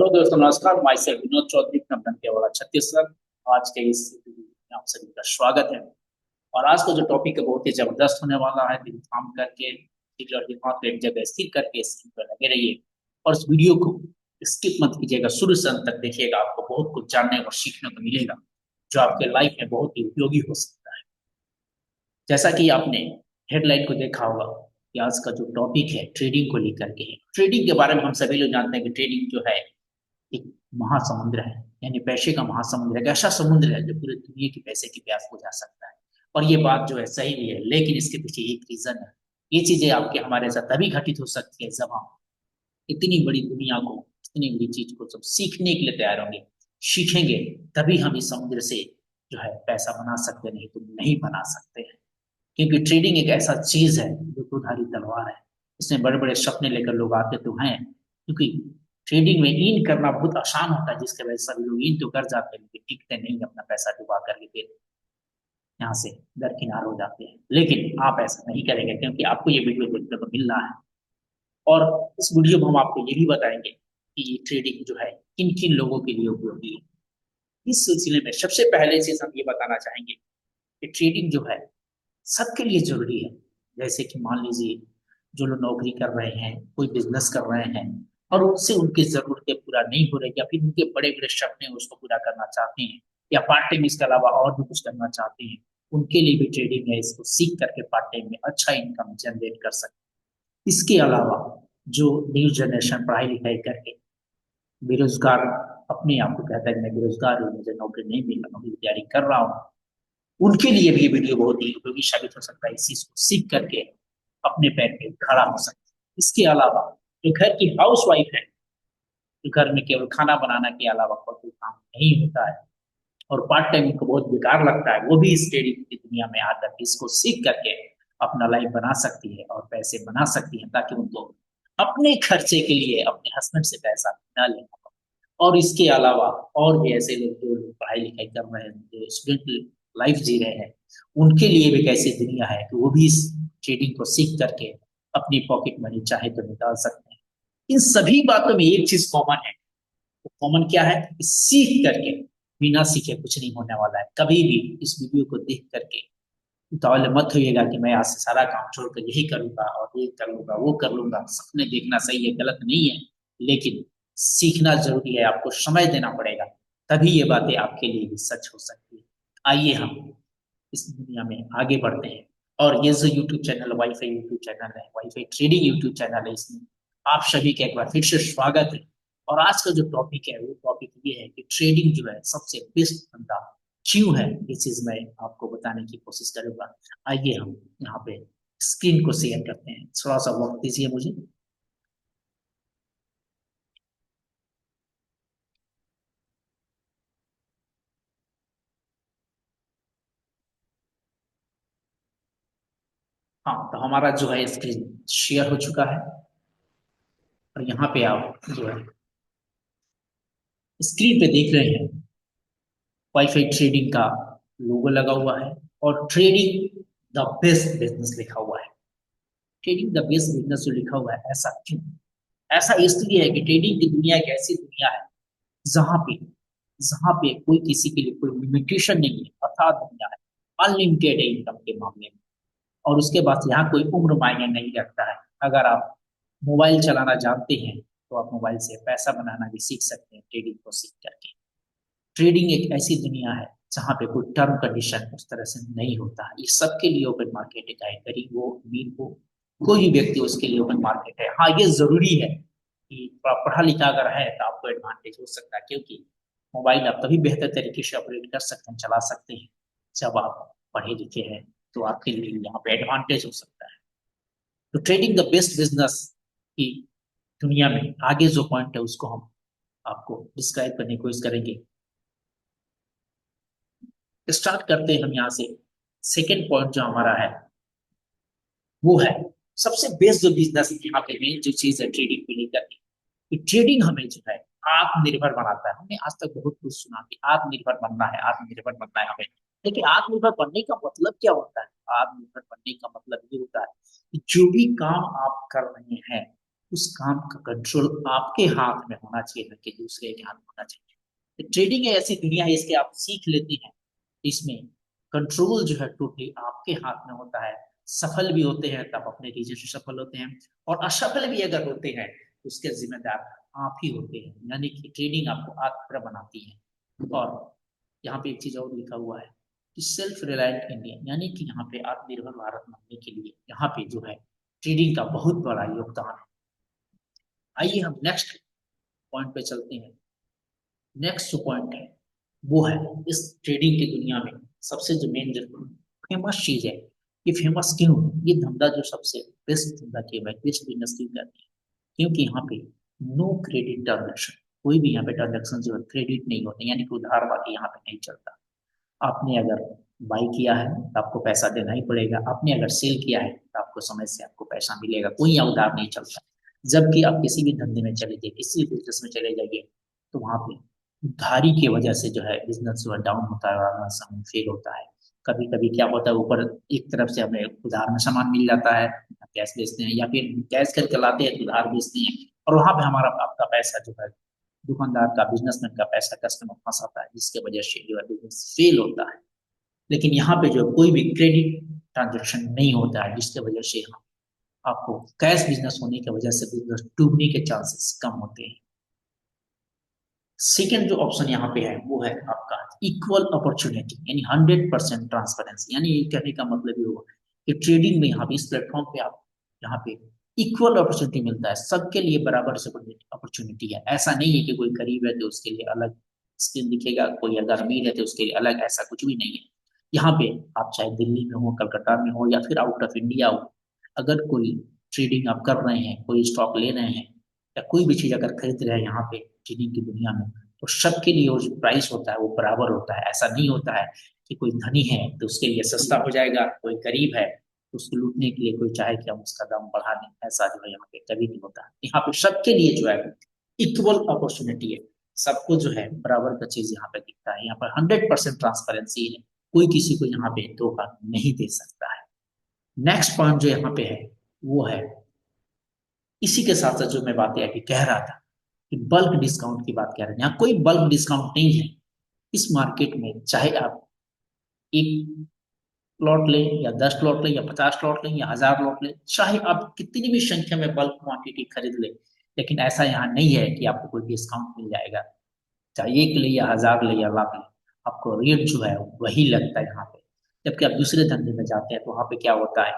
Hello दोस्तों, नमस्कार। My self Vinod Chaudhary from Dantewada Chhattisgarh. आज के इस वीडियो में आप सभी का स्वागत है। और आज का जो टॉपिक है बहुत ही जबरदस्त होने वाला है। दिल थाम करके, दिल और दिमाग को एक जगह स्थिर करके स्क्रीन पर लगे रहिए और इस वीडियो को स्किप मत कीजिएगा, शुरू से अंत तक देखिएगा। आपको बहुत कुछ जानने और सीखने को मिलेगा जो आपके लाइफ में बहुत ही उपयोगी हो सकता है। जैसा कि आपने हेडलाइन को देखा होगा कि आज का जो टॉपिक है ट्रेडिंग को लेकर के है। ट्रेडिंग के बारे में हम सभी लोग जानते हैं कि ट्रेडिंग जो है एक महासमुद्र है, यानी पैसे का महासमुद्र है। एक ऐसा समुद्र है जो पूरी दुनिया की पैसे की प्यास बुझा सकता है। और ये बात जो है सही भी है, लेकिन इसके पीछे एक रीजन है। ये चीजें आपके हमारे साथ तभी घटित हो सकती है जब हम इतनी बड़ी दुनिया को, इतनी बड़ी चीज को सब सीखने के लिए तैयार होंगे, सीखेंगे। तभी हम इस समुद्र से जो है पैसा बना सकते हैं, नहीं तो नहीं बना सकते हैं। क्योंकि ट्रेडिंग एक ऐसा चीज है जो दुधारी तलवार है। इसमें बड़े बड़े सपने लेकर लोग आते तो हैं, क्योंकि ट्रेडिंग में इन करना बहुत आसान होता है, जिसके वजह से सभी लोग इन तो कर जाते हैं लेकिन टिकते नहीं, अपना पैसा डुबा करके फिर यहाँ से दरकिनार हो जाते हैं। लेकिन आप ऐसा नहीं करेंगे, क्योंकि आपको ये वीडियो देखने को मिल रहा है। और इस वीडियो में हम आपको ये भी बताएंगे कि ये ट्रेडिंग जो है किन किन लोगों के लिए उपयोगी है। इस सिलसिले में सबसे पहले चीज हम ये बताना चाहेंगे कि ट्रेडिंग जो है सबके लिए जरूरी है। जैसे कि मान लीजिए जो लोग नौकरी कर रहे हैं, कोई बिजनेस कर रहे हैं और उनसे उनकी जरूरतें पूरा नहीं हो रही, या फिर उनके बड़े बड़े सपने हैं उसको पूरा करना चाहते हैं, या पार्ट टाइम इसके अलावा और भी कुछ करना चाहते हैं, उनके लिए भी ट्रेडिंग है। इसको सीख करके पार्ट टाइम में अच्छा इनकम जनरेट कर सकते हैं। इसके अलावा जो न्यू जनरेशन पढ़ाई लिखाई करके बेरोजगार अपने आप को कहता है कि मैं बेरोजगार हूँ, मुझे नौकरी नहीं मिल रहा, नौकरी की तैयारी कर रहा हूँ, उनके लिए भी ये वीडियो बहुत ही उपयोगी साबित हो सकता है। इस चीज को सीख करके अपने पैर पे खड़ा हो सकते हैं। इसके अलावा जो घर की हाउस वाइफ है, जो घर में केवल खाना बनाने के अलावा कोई काम नहीं होता है और पार्ट टाइम उनको बहुत बेकार लगता है, वो भी इस ट्रेडिंग की दुनिया में आकर के इसको सीख करके अपना लाइफ बना सकती है और पैसे बना सकती है, ताकि उनको अपने खर्चे के लिए अपने हस्बैंड से पैसा न लेना पड़े। और इसके अलावा और भी ऐसे लोग जो लोग पढ़ाई लिखाई कर रहे हैं, जो स्टूडेंट लाइफ जी रहे हैं, उनके लिए भी एक ऐसी दुनिया है कि वो भी इस ट्रेडिंग को सीख करके अपनी पॉकेट मनी चाहे तो निकाल सकते हैं। इन सभी बातों में एक चीज कॉमन है। वो कॉमन क्या है कि सीख करके, बिना सीखे कुछ नहीं होने वाला है। कभी भी इस वीडियो को देख करके उतावले मत होइएगा कि मैं आज से सारा काम छोड़कर यही करूंगा और ये कर लूंगा वो कर लूंगा। सपने देखना सही है, गलत नहीं है, लेकिन सीखना जरूरी है। आपको समय देना पड़ेगा, तभी ये बातें आपके लिए भी सच हो सकती है। आइए हम इस दुनिया में आगे बढ़ते हैं। और ये जो YouTube channel, wifi YouTube channel है, वाईफाई ट्रेडिंग यूट्यूब चैनल है, इसमें आप सभी का एक बार फिर से स्वागत है। और आज का जो टॉपिक है वो टॉपिक ये है कि ट्रेडिंग जो है सबसे बेस्ट धंधा क्यों है। ये चीज मैं आपको बताने की कोशिश करूंगा। आइए हम यहाँ पे स्क्रीन को शेयर करते हैं। थोड़ा सा वक्त दीजिए मुझे। हाँ, तो हमारा जो है स्क्रीन शेयर हो चुका है। और यहाँ पे आप जो है स्क्रीन पे देख रहे हैं वाईफाई ट्रेडिंग का लोगो लगा हुआ है और ट्रेडिंग द बेस्ट बिजनेस लिखा हुआ है। ट्रेडिंग द बेस्ट बिजनेस जो लिखा हुआ है, ऐसा क्यों? ऐसा इसलिए है कि ट्रेडिंग की दुनिया एक ऐसी दुनिया है जहां पे जहां पे कोई किसी के लिए कोई लिमिटेशन नहीं है, अर्थात दुनिया है अनलिमिटेड है इनकम के मामले में। और उसके बाद यहाँ कोई उम्र मायने नहीं रखता है। अगर आप मोबाइल चलाना जानते हैं तो आप मोबाइल से पैसा बनाना भी सीख सकते हैं ट्रेडिंग को सीख करके। ट्रेडिंग एक ऐसी दुनिया है जहाँ पे कोई टर्म कंडीशन उस तरह से नहीं होता है। ये सबके लिए ओपन मार्केट है, गरीब हो अमीर हो, कोई भी व्यक्ति उसके लिए ओपन मार्केट है। हाँ, ये जरूरी है कि पढ़ा लिखा अगर है तो आपको एडवांटेज हो सकता है, क्योंकि मोबाइल आप तभी बेहतर तरीके से ऑपरेट कर सकते हैं, चला सकते हैं, जब आप पढ़े लिखे हैं। तो आपके लिए यहाँ पे एडवांटेज हो सकता है। तो ट्रेडिंग द बेस्ट बिजनेस की दुनिया में आगे जो पॉइंट है उसको हम आपको डिस्क्राइब करने की कोशिश करेंगे। स्टार्ट करते हैं हम यहाँ से। सेकेंड पॉइंट जो हमारा है वो है सबसे बेस्ट जो बिजनेस यहाँ पे मेन जो चीज है ट्रेडिंग को लेकर के, कि ट्रेडिंग हमें जो है आत्मनिर्भर बनाता है। हमने आज तक बहुत कुछ सुना कि आत्मनिर्भर बनना है, आत्मनिर्भर बनना है हमें। लेकिन आत्मनिर्भर बनने का मतलब क्या होता है? आत्मनिर्भर बनने का मतलब ये होता है कि जो भी काम आप कर रहे हैं उस काम का कंट्रोल आपके हाथ में होना चाहिए, ना कि दूसरे के हाथ में होना चाहिए। ट्रेडिंग एक ऐसी दुनिया है, इसके आप सीख लेते हैं, इसमें कंट्रोल जो है टोटली आपके हाथ में होता है। सफल भी होते हैं तब अपने रीजन से सफल होते हैं, और असफल भी अगर होते हैं तो उसके जिम्मेदार आप ही होते हैं। यानी कि ट्रेडिंग आपको आत्मनिर्भर बनाती है। और यहाँ पे एक चीज और लिखा हुआ है कि सेल्फ रिलायंट इंडिया, यानी कि यहाँ पे आत्मनिर्भर भारत बनने के लिए यहाँ पे जो है ट्रेडिंग का बहुत बड़ा योगदान है। आइए हम नेक्स्ट पॉइंट पे चलते हैं। नेक्स्ट जो पॉइंट है वो है, इस ट्रेडिंग की दुनिया में सबसे जो मेन जो फेमस चीज है, ये फेमस क्यों है? ये धंधा जो सबसे बेस्ट धंधा क्यों है, बेस्ट बिजनेस क्यों कहते हैं? क्योंकि यहाँ पे नो क्रेडिट ट्रांजेक्शन, कोई भी यहाँ पे ट्रांजेक्शन जो है क्रेडिट नहीं होते, यानी कि उधार बाकी यहाँ पे नहीं चलता। आपने अगर बाई किया है तो आपको पैसा देना ही पड़ेगा, आपने अगर सेल किया है तो आपको समय से आपको पैसा मिलेगा, कोई यहाँ उधार नहीं चलता। जबकि आप किसी भी धंधे में चले जाइए, किसी भी बिजनेस में चले जाइए, तो वहां पे उधारी की वजह से जो है बिजनेस जो है डाउन होता है, समय फेल होता है। कभी कभी क्या होता है, ऊपर एक तरफ से हमें उधार में सामान मिल जाता है, कैश बेचते हैं, या फिर कैश करके लाते हैं तो उधार बेचते हैं, और वहां पे हमारा आपका पैसा जो है, दुकानदार का, बिजनेसमैन का पैसा कस्टमर फंसाता है, जिसके वजह से जो है बिजनेस फेल होता है। लेकिन यहाँ पे जो कोई भी क्रेडिट ट्रांजेक्शन नहीं होता है, जिसके वजह से आपको कैश बिजनेस होने की वजह से बिजनेस डूबने के चांसेस कम होते हैं। सेकेंड जो ऑप्शन यहाँ पे है वो है आपका इक्वल अपॉर्चुनिटी, यानी 100% ट्रांसपेरेंसी। यानी ये कहने का मतलब ये हुआ कि ट्रेडिंग में यहाँ पे, इस प्लेटफॉर्म पे आप यहाँ पे इक्वल अपॉर्चुनिटी मिलता है, सबके लिए बराबर से अपॉर्चुनिटी है। ऐसा नहीं है कि कोई गरीब है तो उसके लिए अलग स्कीम दिखेगा, कोई अगर अमीर है तो उसके लिए अलग, ऐसा कुछ भी नहीं है। यहाँ पे आप चाहे दिल्ली में हो, कलकत्ता में हो, या फिर आउट ऑफ इंडिया हो, अगर कोई ट्रेडिंग आप कर रहे हैं, कोई स्टॉक ले रहे हैं, या कोई भी चीज अगर खरीद रहे हैं यहाँ पे ट्रेडिंग की दुनिया में, तो सबके लिए वो जो प्राइस होता है वो बराबर होता है। ऐसा नहीं होता है कि कोई धनी है तो उसके लिए सस्ता हो जाएगा, कोई गरीब है तो उसको लूटने के लिए कोई चाहे कि हम उसका दाम बढ़ा दें, ऐसा जो है यहाँ पे कभी नहीं होता। यहाँ पे सबके लिए जो है इक्वल अपॉर्चुनिटी है, सबको जो है बराबर का चीज यहाँ पे दिखता है। यहाँ पर 100% ट्रांसपेरेंसी है, कोई किसी को यहाँ पे धोखा नहीं दे सकता है। नेक्स्ट पॉइंट जो यहाँ पे है वो है, इसी के साथ साथ जो मैं बातें अभी कह रहा था कि बल्क डिस्काउंट की बात कर रहे हैं, यहाँ कोई बल्क डिस्काउंट नहीं है। इस मार्केट में चाहे आप एक प्लॉट लें या 10 प्लॉट लें या 50 प्लॉट लें या 1000 प्लॉट लें, चाहे आप कितनी भी संख्या में बल्क क्वांटिटी खरीद लें, लेकिन ऐसा यहाँ नहीं है कि आपको कोई डिस्काउंट मिल जाएगा। चाहे एक ले या 1000 ले या लाख ले, आपको रेट जो है वही लगता है यहाँ पे। जबकि आप दूसरे धंधे में जाते हैं तो वहां पे क्या होता है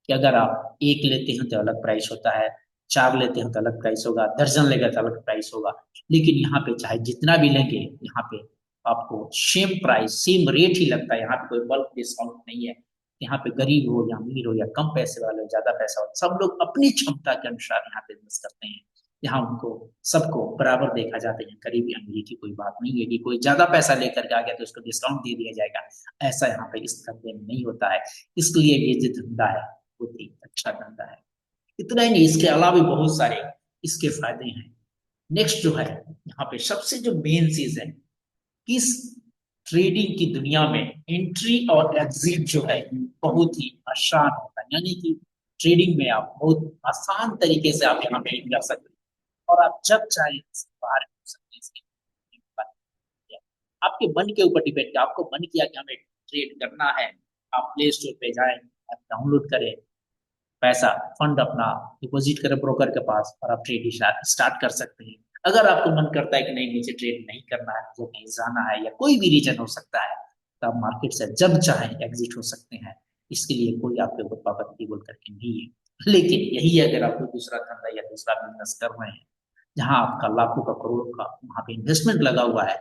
कि अगर आप एक लेते हैं तो अलग प्राइस होता है, चार लेते हैं तो अलग प्राइस होगा, दर्जन लेगा तो अलग प्राइस होगा। लेकिन यहाँ पे चाहे जितना भी लेंगे, यहाँ पे आपको सेम प्राइस, सेम रेट ही लगता है। यहाँ पे कोई बल्क डिस्काउंट नहीं है। यहाँ पे गरीब हो या अमीर हो या कम पैसे वाले हो, ज्यादा पैसा हो, सब लोग अपनी क्षमता के अनुसार यहाँ पे बिजनेस करते हैं। यहाँ उनको सबको बराबर देखा जाता है। गरीबी अमीरी की कोई बात नहीं है कि कोई ज्यादा पैसा लेकर के आ गया तो उसको डिस्काउंट दे दिया जाएगा, ऐसा यहाँ पे इस धंधे में नहीं होता है। इसलिए ये जो धंधा है बहुत ही अच्छा धंधा है। इतना ही नहीं, इसके अलावा भी बहुत सारे इसके फायदे हैं। नेक्स्ट जो है यहाँ पे सबसे जो मेन चीज है, इस ट्रेडिंग की दुनिया में एंट्री और एग्जिट जो है बहुत ही आसान होता है। यानी कि ट्रेडिंग में आप बहुत आसान तरीके से आप यहाँ पे कर सकते हैं, और आप जब चाहे बाहर हो सकते हैं आपके मन के ऊपर डिपेंड है। आपको मन किया कि हमें ट्रेड करना है, आप प्ले स्टोर पे जाएं, आप डाउनलोड करें, पैसा फंड अपना डिपॉजिट करें ब्रोकर के पास, और आप ट्रेड स्टार्ट कर सकते हैं। अगर आपको मन करता है कि नहीं मुझे ट्रेड नहीं करना है, मुझे कहीं जाना है, या कोई भी रीजन हो सकता है, तो आप मार्केट से जब चाहे एग्जिट हो सकते हैं। इसके लिए कोई आपके ऊपर पाबंदी बोल करके नहीं है। लेकिन यही है, अगर आप कोई दूसरा धंधा या दूसरा बिजनेस कर रहे हैं जहां आपका लाखों का, करोड़ों का वहां पे इन्वेस्टमेंट लगा हुआ है,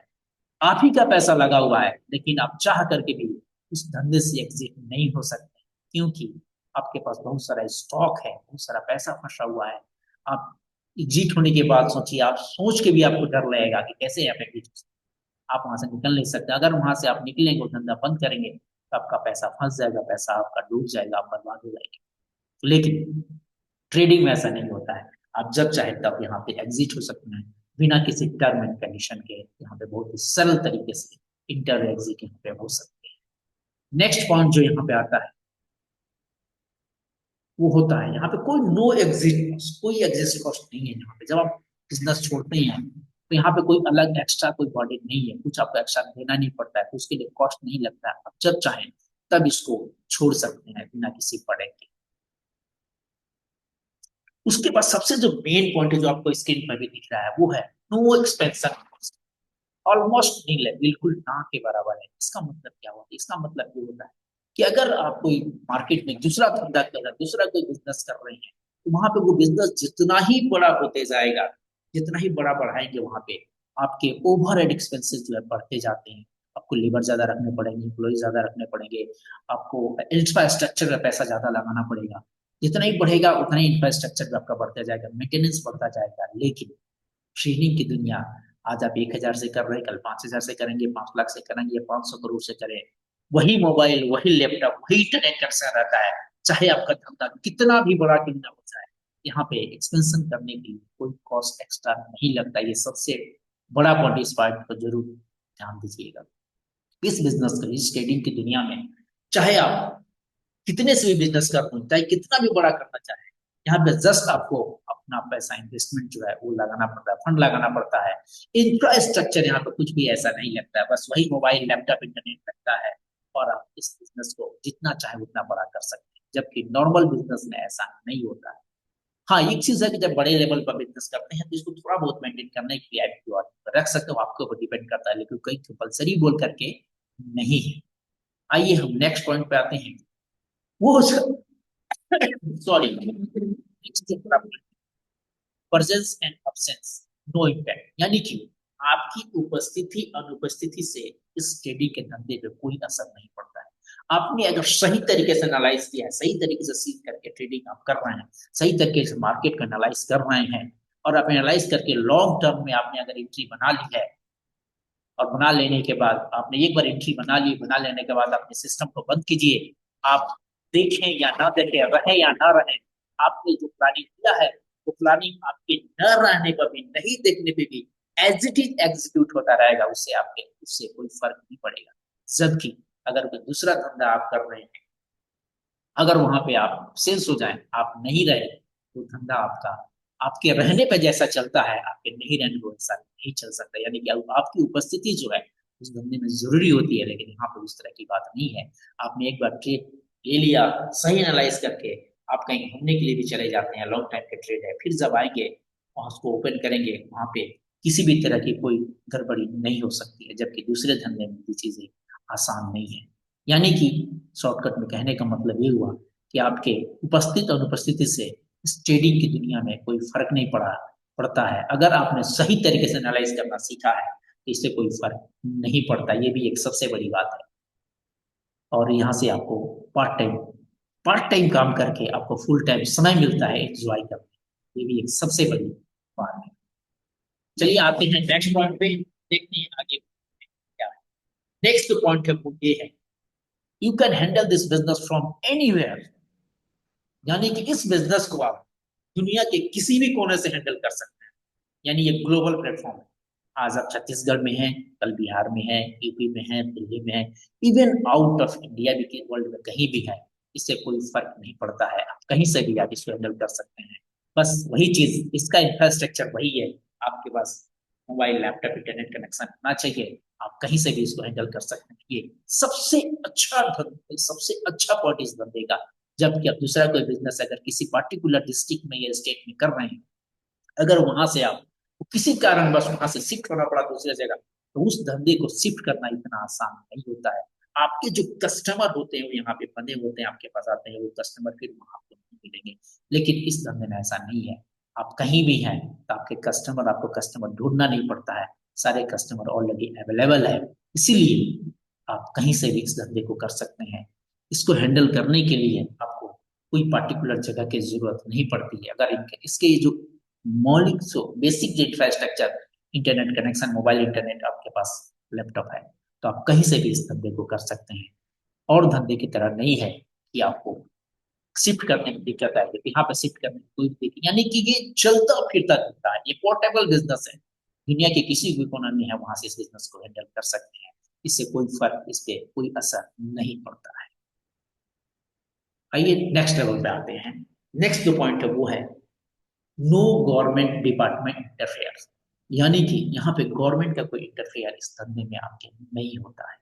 आप ही का पैसा लगा हुआ है, लेकिन आप चाह करके भी उस धंधे से एग्जिट नहीं हो सकते, क्योंकि आपके पास बहुत सारा स्टॉक है, बहुत सारा पैसा फंसा हुआ है। आप एग्जिट होने के बाद सोचिए, आप सोच के भी आपको डर लगेगा कि कैसे आप एग्जिट हो सकते हैं। आप वहां से निकल नहीं सकते। अगर वहां से आप निकलेंगे और धंधा बंद करेंगे तो आपका पैसा फंस जाएगा, पैसा आपका डूब जाएगा, आप बर्बाद हो जाएंगे। लेकिन ट्रेडिंग में ऐसा नहीं होता है, आप जब चाहे तब यहाँ पे एग्जिट हो सकते हैं, बिना किसी टर्म एंड कंडीशन के। यहाँ पे बहुत ही सरल तरीके से इंटर एग्जिट यहाँ पे हो सकते हैं। नेक्स्ट पॉइंट जो यहाँ पे आता है वो होता है। यहाँ पे कोई नो एग्जिट, कोई एग्जिट कॉस्ट नहीं है यहाँ पे। जब आप बिजनेस छोड़ते हैं तो यहाँ पे कोई अलग एक्स्ट्रा कोई बर्डन नहीं है, कुछ आपको एक्स्ट्रा देना नहीं पड़ता है, तो उसके लिए कॉस्ट नहीं लगता है। आप जब चाहें तब इसको छोड़ सकते हैं बिना किसी बर्डन के। उसके बाद सबसे जो मेन पॉइंट है जो आपको स्क्रीन पर भी दिख रहा है वो है no expansion cost. Almost nil है, बिल्कुल ना के बराबर है। इसका मतलब क्या होता है? इसका मतलब ये होता है कि अगर आप कोई मार्केट में दूसरा धंधा कर रहे हैं, दूसरा कोई बिजनेस कर रहे हैं, तो वहां पे वो बिजनेस जितना ही बड़ा होते जाएगा, जितना ही बड़ा बढ़ाएंगे, वहां पे आपके ओवर हेड एक्सपेंसेस जो है बढ़ते जाते हैं। आपको लेबर ज्यादा रखने पड़ेंगे, एम्प्लॉय ज्यादा रखने पड़ेंगे, आपको इंफ्रास्ट्रक्चर में पैसा ज्यादा लगाना पड़ेगा। जितना ही बढ़ेगा उतना ही इंफ्रास्ट्रक्चर भी आपका बढ़ता जाएगा, मेंटेनेंस बढ़ता जाएगा। लेकिन ट्रेनिंग की दुनिया, आज आप 1,000 से कर रहे हैं, कल 5,000 से करेंगे, 5 लाख से करेंगे, 500 करोड़ से करें, वही मोबाइल, वही लैपटॉप, वही इंटरनेट कनेक्शन रहता है। चाहे आपका धंधा कितना भी बड़ा क्यों ना हो जाए, यहाँ पे एक्सपेंशन करने के लिए कोई कॉस्ट एक्स्ट्रा नहीं लगता। ये सबसे बड़ा पॉइंट, इस पॉइंट पर जरूर ध्यान दीजिएगा। इस बिजनेस का, इस ट्रेडिंग की दुनिया में, चाहे आप कितने से भी बिजनेस कर रहे हो, चाहे कितना भी बड़ा करना चाहे, यहाँ पे जस्ट आपको अपना पैसा, इन्वेस्टमेंट जो है वो लगाना पड़ता है, फंड लगाना पड़ता है। इंफ्रास्ट्रक्चर यहाँ पे कुछ भी ऐसा नहीं लगता है, बस वही मोबाइल, लैपटॉप, इंटरनेट लगता है, और आप इस बिजनेस को जितना चाहे उतना बड़ा कर सकते हैं। जबकि नॉर्मल बिजनेस में ऐसा नहीं होता है। हाँ, एक चीज है कि जब बड़े लेवल पर बिजनेस करते हैं तो इसको थोड़ा बहुत मेंटेन करने के लिए आप रख सकते हो, आपके ऊपर डिपेंड करता है, लेकिन कोई कंपलसरी बोल करके नहीं है। आइए हम नेक्स्ट पॉइंट पे आते हैं। वो sorry, presence and absence, no impact, यानी कि आपकी उपस्थिति अनुपस्थिति से इस ट्रेडिंग के धंधे पे कोई असर नहीं पड़ता है। आपने अगर सही तरीके से एनालाइज किया है, सही तरीके से सीख करके ट्रेडिंग आप कर रहे हैं, सही तरीके से मार्केट को एनालाइज कर रहे हैं, और आप एनालाइज करके लॉन्ग टर्म में आपने अगर एंट्री बना ली है, और बना लेने के बाद आपने एक बार एंट्री बना ली, बना लेने के बाद अपने सिस्टम को बंद कीजिए। आप देखें या ना देखें, रहे या ना रहे, आपने जो प्लानिंग किया है वो प्लानिंग आपके न रहने पर भी, नहीं देखने पे भी एज इट इज एग्जीक्यूट होता रहेगा। उससे आपके, उससे कोई फर्क नहीं पड़ेगा। जबकि अगर कोई दूसरा धंधा आप कर रहे हैं, अगर वहां पे आप सेल्स हो जाए, आप नहीं रहे, तो धंधा आपका आपके रहने पे जैसा चलता है, आपके नहीं रहने पर वैसा नहीं चल सकता। यानी कि आपकी उपस्थिति जो है उस धंधे में जरूरी होती है, लेकिन यहाँ पर उस तरह की बात नहीं है। आपने एक बार ट्रेड ले लिया, सही एनालाइज करके आप कहीं घूमने के लिए भी चले जाते हैं, लॉन्ग टाइम के ट्रेड है, फिर जब आएंगे वहां उसको ओपन करेंगे, वहां पे किसी भी तरह की कोई गड़बड़ी नहीं हो सकती है। जबकि दूसरे धंधे में ये चीजें आसान नहीं है। यानी कि शॉर्टकट में कहने का मतलब ये हुआ कि आपके उपस्थित और अनुपस्थिति से इस ट्रेडिंग की दुनिया में कोई फर्क नहीं पड़ता है। अगर आपने सही तरीके से एनालाइज करना सीखा है तो इससे कोई फर्क नहीं पड़ता। ये भी एक सबसे बड़ी बात है। और यहाँ से आपको पार्ट टाइम काम करके आपको फुल टाइम समय मिलता है एंजॉय करने, ये भी एक सबसे बड़ी बात है। चलिए आते हैं नेक्स्ट पॉइंट पे, देखते हैं आगे क्या है। नेक्स्ट पॉइंट है वो ये है, you can handle this business from anywhere. यानी कि इस बिजनेस को आप दुनिया के किसी भी कोने से हैंडल कर सकते हैं। यानी ये ग्लोबल प्लेटफॉर्म है। आज आप छत्तीसगढ़ में हैं, कल बिहार में हैं, यूपी में हैं, दिल्ली में हैं, इवन आउट ऑफ इंडिया भी, वर्ल्ड में कहीं भी है, इससे कोई फर्क नहीं पड़ता है। आप कहीं से भी आप इसको हैंडल कर सकते हैं। बस वही चीज, इसका इंफ्रास्ट्रक्चर वही है, आपके पास मोबाइल, लैपटॉप, इंटरनेट कनेक्शन होना चाहिए, आप कहीं से भी इसको हैंडल कर सकते हैं। ये सबसे अच्छा सबसे अच्छा पॉइंट इस धंधे का। जबकि आप दूसरा कोई बिजनेस अगर किसी पर्टिकुलर डिस्ट्रिक्ट में या स्टेट में कर रहे हैं, अगर वहां से आप किसी कारणवश वहां से शिफ्ट होना पड़ा दूसरी जगह, तो उस धंधे को शिफ्ट करना इतना आसान नहीं होता है। आपके जो कस्टमर होते हैं वो यहाँ पे बने होते हैं, आपके पास आते हैं, वो कस्टमर फिर वहां आपको नहीं मिलेंगे। लेकिन इस धंधे में ऐसा नहीं है। आप कहीं भी हैं तो आपको कस्टमर ढूंढना नहीं पड़ता है, सारे कस्टमर ऑलरेडी अवेलेबल है। इसीलिए आप कहीं से भी इस धंधे को कर सकते हैं। इसको हैंडल करने के लिए आपको कोई पार्टिकुलर जगह की जरूरत नहीं पड़ती है। अगर इसके जो मौलिक जो बेसिक जो infrastructure, internet connection, mobile internet आपके पास, लैपटॉप है, तो आप कहीं से भी इस धंधे को कर सकते हैं। और धंधे की तरह नहीं है कि आपको शिफ्ट करने में दिक्कत आएगी, यहाँ पे शिफ्ट करने में कोई दिक्कत, यानी कि ये चलता फिरता रहता है, ये पोर्टेबल बिजनेस है। दुनिया के किसी भी कोने में है वहां से इस बिजनेस को हैंडल कर सकते हैं। इससे कोई फर्क, इस पे कोई असर नहीं पड़ता है। आइए नेक्स्ट लेवल पे आते हैं। नेक्स्ट जो पॉइंट है वो है नो गवर्नमेंट डिपार्टमेंट इंटरफेयर। यानी कि यहाँ पे गवर्नमेंट का कोई इंटरफेयर इस धंधे में आपके नहीं होता है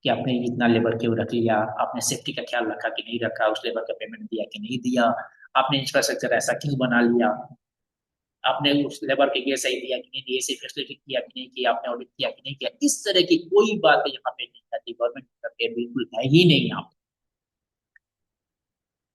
कि आपने इतना लेबर क्यों रख लिया, आपने सेफ्टी का ख्याल रखा कि नहीं रखा, उस लेबर का पेमेंट दिया कि नहीं दिया, आपने इंफ्रास्ट्रक्चर ऐसा क्यों बना लिया, आपने उस लेबर के लिए सही दिया कि नहीं दिया, ऐसी फैसिलिटी किया कि नहीं किया, आपने ऑडिट किया कि नहीं किया। इस तरह की कोई बात यहाँ पे नहीं आती, गवर्नमेंट इंटरफेयर बिल्कुल है ही नहीं यहाँ पे।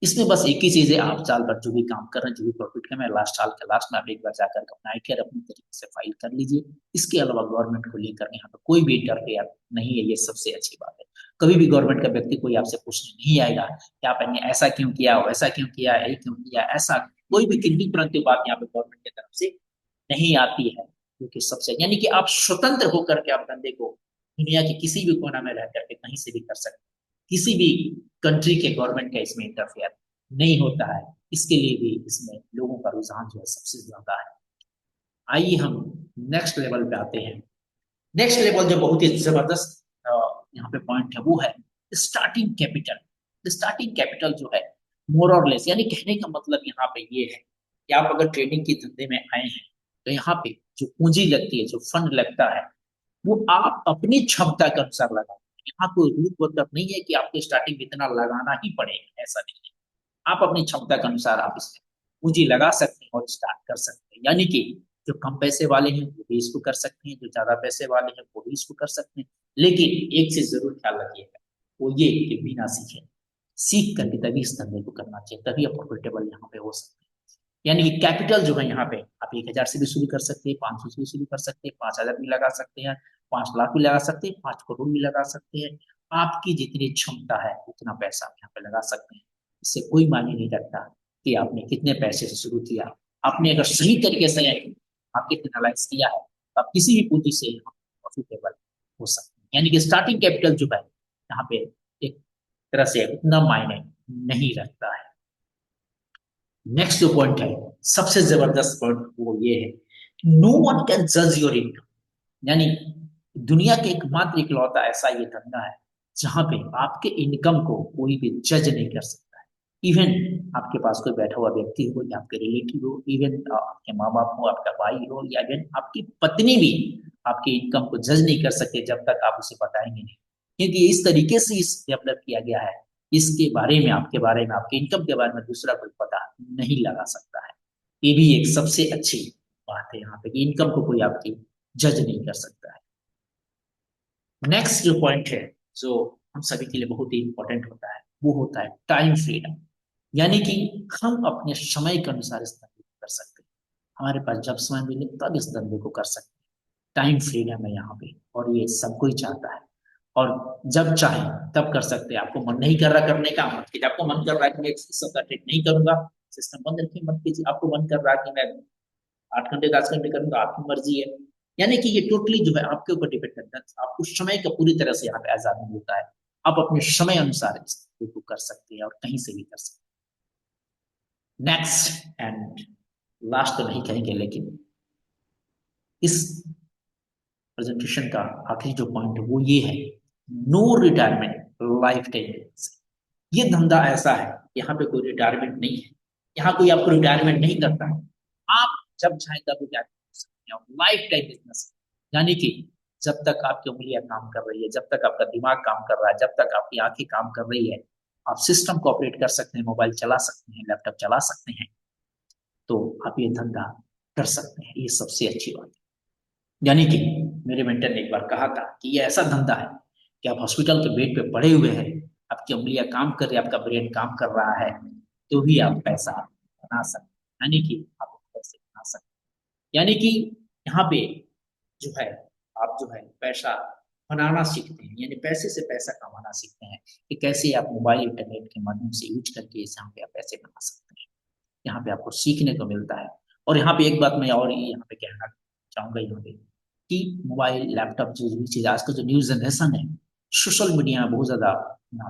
इसमें बस एक ही चीज है, आप साल भर जो भी काम कर रहे हैं, जो भी प्रॉफिट कमाए, लास्ट साल के लास्ट में आप एक बार जाकर अपना आईटीआर अपनी तरीके से फाइल कर लीजिए। इसके अलावा गवर्नमेंट को लेकर यहाँ पे कोई भी इंटरफेयर नहीं है, ये सबसे अच्छी बात है। कभी भी गवर्नमेंट का व्यक्ति कोई आपसे पूछने नहीं आएगा कि आपने ऐसा क्यों किया, वैसा क्यों किया, ये क्यों किया, ऐसा कोई भी किन्हीं तरह की बात यहाँ पे गवर्नमेंट की तरफ से नहीं आती है। क्योंकि सबसे यानी कि आप स्वतंत्र होकर के आप धंधे को दुनिया के किसी भी कोना में रह करके कहीं से भी कर सकते हैं। किसी भी कंट्री के गवर्नमेंट का इसमें इंटरफेयर नहीं होता है। इसके लिए भी इसमें लोगों का रुझान जो है सबसे ज्यादा है। आइए हम नेक्स्ट लेवल पे आते हैं। नेक्स्ट लेवल जो बहुत ही जबरदस्त यहाँ पे पॉइंट है वो है स्टार्टिंग कैपिटल। स्टार्टिंग कैपिटल जो है मोर और लेस, यानी कहने का मतलब यहाँ पे ये है कि आप अगर ट्रेडिंग के धंधे में आए हैं तो यहाँ पे जो पूंजी लगती है, जो फंड लगता है, वो आप अपनी क्षमता के अनुसार लगाओ। यहाँ कोई रूल मतलब नहीं है कि आपको स्टार्टिंग इतना लगाना ही पड़ेगा, ऐसा नहीं है। आप अपनी क्षमता के अनुसार आप इसमें पूंजी लगा सकते हैं और स्टार्ट कर सकते हैं। यानी कि जो कम पैसे वाले हैं वो भी इसको कर सकते हैं, जो ज्यादा पैसे वाले हैं वो भी इसको कर सकते हैं। लेकिन एक चीज जरूर ख्याल रखिएगा, वो ये कि बिना सीखे, सीख करके तभी इस धंधे को करना चाहिए, तभी आप प्रॉफिटेबल यहाँ पे हो सकते हैं। यानी कि कैपिटल जो है यहाँ पे आप 1,000 से भी शुरू कर सकते हैं, 500 से भी शुरू कर सकते हैं, 5,000 भी लगा सकते हैं, 5 लाख भी लगा सकते हैं, 5 करोड़ भी लगा सकते हैं। आपकी जितनी क्षमता है उतना पैसा आप यहाँ पे लगा सकते हैं। इससे कोई मायने नहीं रखता कि आपने कितने पैसे से शुरू किया। आपने अगर सही तरीके से मार्केट एनालाइज किया है तो आप किसी भी पूंजी से प्रॉफिटेबल हो सकते हैं। यानी कि स्टार्टिंग कैपिटल जो है यहाँ पे एक तरह से उतना मायने नहीं रखता है। नेक्स्ट जो पॉइंट है, सबसे जबरदस्त पॉइंट वो ये है, नो वन कैन जज योर इनकम। यानी दुनिया के एकमात्र इकलौता ऐसा ये धंधा है जहां पे आपके इनकम को कोई भी जज नहीं कर सकता है। इवन आपके पास कोई बैठा हुआ व्यक्ति हो या आपके रिलेटिव हो, इवन आपके माँ बाप हो, आपका भाई हो, या इवन आपकी पत्नी भी आपके इनकम को जज नहीं कर सकते जब तक आप उसे बताएंगे नहीं। क्योंकि इस तरीके से इस डेवलप किया गया है, इसके बारे में, आपके बारे में, आपके इनकम के बारे में दूसरा कोई पता नहीं लगा सकता है। ये भी एक सबसे अच्छी बात है यहाँ पे कि इनकम को कोई आपकी जज नहीं कर सकता है। नेक्स्ट जो पॉइंट है जो हम सभी के लिए बहुत ही इंपॉर्टेंट होता है वो होता है टाइम फ्रीडम। यानी कि हम अपने समय के अनुसार इस धंधे को कर सकते हैं। हमारे पास जब समय मिले तब इस धंधे को कर सकते हैं। टाइम फ्रीडम है यहाँ पे, और ये सब कोई चाहता है। और जब चाहे तब कर सकते हैं। आपको मन नहीं कर रहा करने का, मत कीजिए। आपको मन कर रहा है कि मैं इस सप्ताह ट्रेड नहीं करूंगा, सिस्टम बंद रखिए, मत कीजिए। आपको मन कर रहा है कि मैं 8 घंटे 10 घंटे करूंगा, आपकी मर्जी है। यानी कि ये टोटली जो है आपके ऊपर डिपेंड करता है। आपको समय का पूरी तरह से यहाँ पे आजादी मिलता है। आप अपने समय अनुसार इस चीज को कर सकते हैं और कहीं से भी कर सकते हैं। नेक्स्ट एंड लास्ट तो नहीं कहेंगे, लेकिन इस प्रेजेंटेशन का आखिरी जो पॉइंट है वो ये है, नो रिटायरमेंट लाइफ टाइम। ये धंधा ऐसा है, यहाँ पे कोई रिटायरमेंट नहीं है। यहाँ कोई आपको रिटायरमेंट नहीं करता है। आप जब चाहे तब रिटायर कर सकते हैं। लाइफ टाइम बिजनेस, यानी कि जब तक आपकी उंगलियां काम कर रही है, जब तक आपका दिमाग काम कर रहा है, जब तक आपकी आंखें काम कर रही है, आप सिस्टम को ऑपरेट कर सकते हैं, मोबाइल चला सकते हैं, लैपटॉप चला सकते हैं, तो आप ये धंधा कर सकते हैं। ये सबसे अच्छी बात है। यानी कि मेरे मेंटर ने एक बार कहा था कि ये ऐसा धंधा है कि आप हॉस्पिटल के बेड पे पड़े हुए हैं, आपकी उंगलियां काम कर रही है, आपका ब्रेन काम कर रहा है, तो भी आप पैसा बना सकते हैं। यानी कि आप पैसे बना सकते हैं। यानी कि यहाँ पे जो है आप जो है पैसा बनाना सीखते हैं, यानी पैसे से पैसा कमाना सीखते हैं कि कैसे आप मोबाइल इंटरनेट के माध्यम से यूज करके यहाँ पे आप पैसे बना सकते हैं। यहाँ पे आपको सीखने को मिलता है। और यहाँ पे एक बात मैं और यहाँ पे कहना चाहूंगा यहाँ पे कि मोबाइल लैपटॉप जो भी चीज, आज का जो न्यू जनरेशन है, सोशल मीडिया में बहुत ज्यादा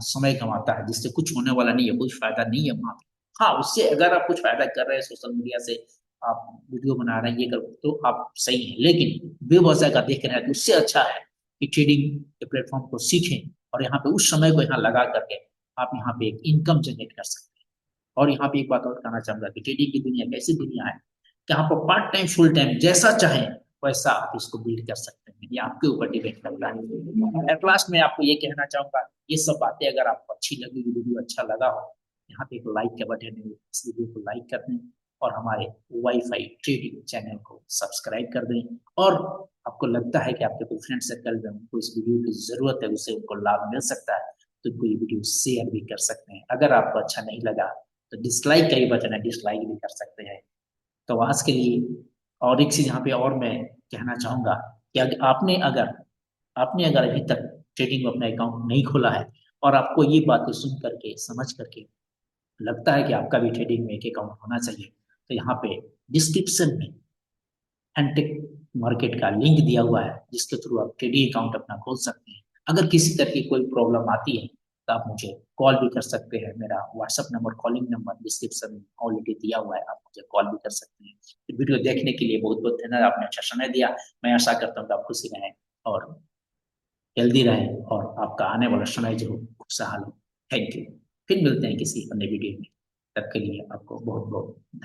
समय कमाता है, जिससे कुछ होने वाला नहीं है, कुछ फायदा नहीं है वहां पे। हाँ, उससे अगर आप कुछ फायदा कर रहे हैं सोशल मीडिया से, आप वीडियो बना रहे हैं, ये कर, तो आप सही है। लेकिन बेवजह का देख रहे हैं तो उससे अच्छा है कि ट्रेडिंग के प्लेटफॉर्म को सीखें और यहाँ पे उस समय को यहाँ लगा करके आप यहाँ पे एक इनकम जनरेट कर सकते हैं। और यहाँ पे एक बात और कहना चाहूंगा कि ट्रेडिंग की दुनिया एक ऐसी दुनिया है कि यहाँ पर पार्ट टाइम फुल टाइम जैसा चाहें वैसा आप इसको बिल्ड कर सकते हैं, ये आपके ऊपर डिपेंड करता है। एट लास्ट में आपको ये कहना चाहूंगा, ये सब बातें अगर आपको अच्छी लगी, वीडियो अच्छा लगा हो, यहाँ पे एक लाइक का बटन है, इस वीडियो को लाइक कर दें और हमारे वाईफाई ट्रेडिंग चैनल को सब्सक्राइब कर दें। और आपको लगता है कि आपके कोई फ्रेंड सर्कल में उनको इस वीडियो की जरूरत है, उससे उनको लाभ मिल सकता है, तो उनको ये वीडियो शेयर भी कर सकते हैं। अगर आपको अच्छा नहीं लगा तो डिसलाइक का ही बटन है, डिसलाइक भी कर सकते हैं। तो आज के लिए और एक चीज यहाँ पे और मैं कहना चाहूंगा कि आपने अगर अभी तक ट्रेडिंग में अपना अकाउंट नहीं खोला है और आपको ये बातें सुन करके समझ करके लगता है कि आपका भी ट्रेडिंग में एक अकाउंट होना चाहिए, तो यहाँ पे डिस्क्रिप्शन में एंटेक मार्केट का लिंक दिया हुआ है, जिसके थ्रू आप ट्रेडिंग अकाउंट अपना खोल सकते हैं। अगर किसी तरह की कोई प्रॉब्लम आती है तो आप मुझे कॉल भी कर सकते हैं। मेरा WhatsApp number, calling number description में ऑलरेडी दिया हुआ है, आप मुझे कॉल भी कर सकते हैं। तो वीडियो देखने के लिए बहुत बहुत धन्यवाद, आपने अच्छा समय दिया। मैं आशा करता हूँ कि आप खुशी रहें और हेल्दी रहें और आपका आने वाला समय जो हो खुशहाल हो। Thank you. फिर मिलते हैं किसी अन्य वीडियो में, तब के लिए आपको बहुत बहुत धन्यवाद।